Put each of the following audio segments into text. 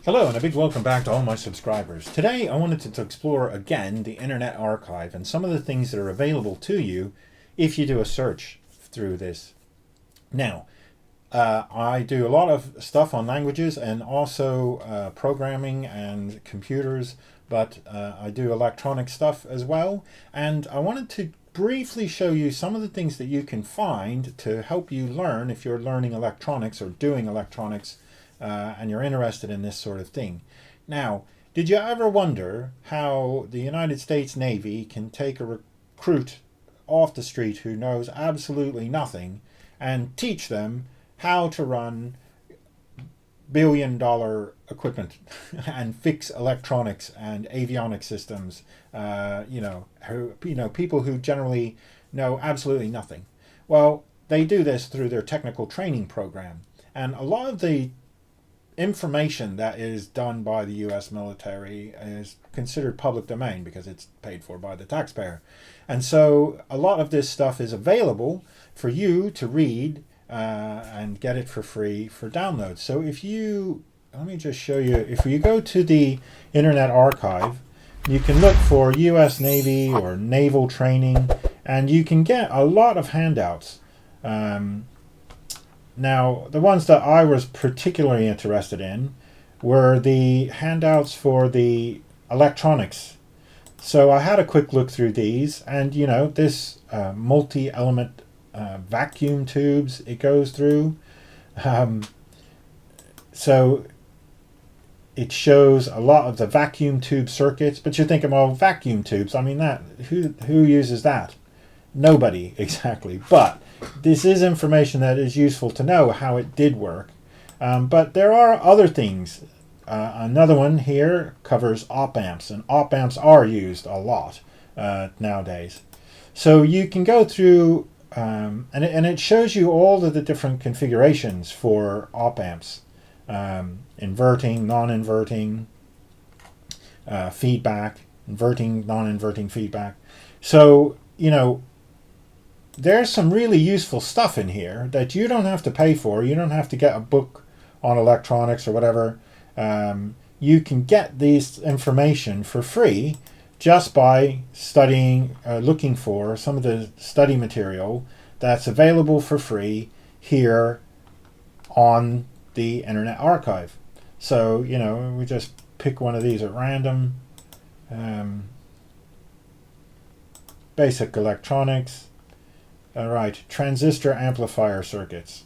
Hello and a big welcome back to all my subscribers. Today I wanted to explore again the Internet Archive and some of the things that are available to you if you do a search through this. Now, I do a lot of stuff on languages and also programming and computers, but I do electronic stuff as well. And I wanted to briefly show you some of the things that you can find to help you learn if you're learning electronics or doing electronics and you're interested in this sort of thing. Now, did you ever wonder how the United States Navy can take a recruit off the street who knows absolutely nothing and teach them how to run billion-dollar equipment and fix electronics and avionic systems? People who generally know absolutely nothing. Well, they do this through their technical training program, and a lot of the information that is done by the US military is considered public domain because it's paid for by the taxpayer. And so a lot of this stuff is available for you to read and get it for free for download. So let me just show you, if you go to the Internet Archive, you can look for US Navy or naval training, and you can get a lot of handouts. Now, the ones that I was particularly interested in were the handouts for the electronics. So I had a quick look through these, and this multi-element vacuum tubes it goes through. So it shows a lot of the vacuum tube circuits, but you're thinking, well, vacuum tubes, I mean, that who uses that? Nobody, exactly. But this is information that is useful to know how it did work. But there are other things. Another one here covers op amps, and op amps are used a lot nowadays. So you can go through, and it shows you all of the different configurations for op amps. Inverting, non-inverting, feedback, inverting, non-inverting feedback. So, there's some really useful stuff in here that you don't have to pay for. You don't have to get a book on electronics or whatever. You can get this information for free just by studying, looking for some of the study material that's available for free here on the Internet Archive. So, we just pick one of these at random. Basic electronics. All right, transistor amplifier circuits.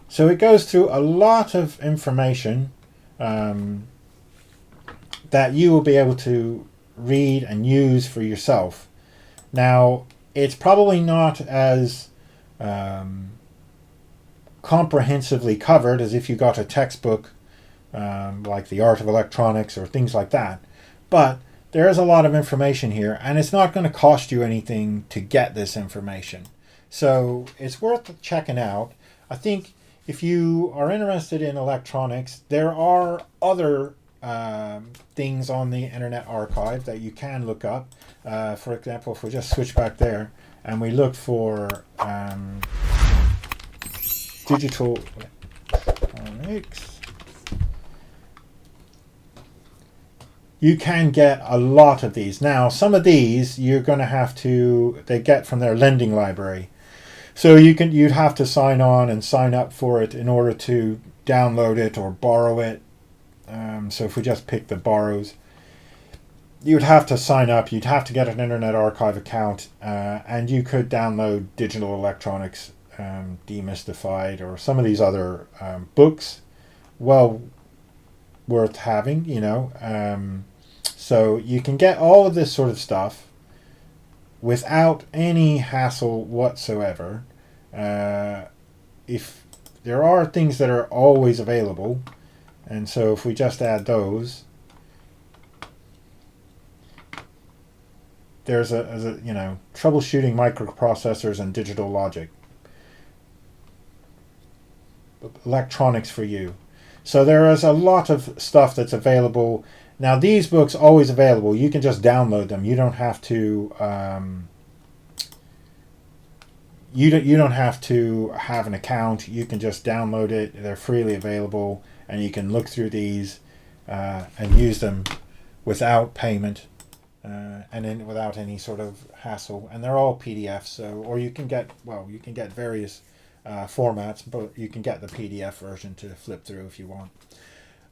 So it goes through a lot of information that you will be able to read and use for yourself. Now, it's probably not as comprehensively covered as if you got a textbook like The Art of Electronics or things like that, but there is a lot of information here, and it's not going to cost you anything to get this information. So it's worth checking out. I think if you are interested in electronics, there are other things on the Internet Archive that you can look up. For example, if we just switch back there and we look for digital electronics, you can get a lot of these. Now, some of these you're going to have to, they get from their lending library. So you'd have to sign on and sign up for it in order to download it or borrow it. So if we just pick the borrows, you'd have to sign up, you'd have to get an Internet Archive account, and you could download Digital Electronics Demystified or some of these other books. Well worth having, so you can get all of this sort of stuff without any hassle whatsoever. If there are things that are always available, and so if we just add those, there's troubleshooting microprocessors and digital logic, electronics for you. So there is a lot of stuff that's available. Now, these books always available. You can just download them. You don't have to you don't have to have an account. You can just download it. They're freely available, and you can look through these and use them without payment, and then without any sort of hassle. And they're all PDFs. So, or you can get various formats, but you can get the PDF version to flip through if you want.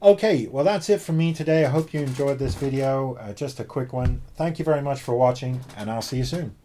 Okay, well that's it from me today. I hope you enjoyed this video. Just a quick one. Thank you very much for watching, and I'll see you soon.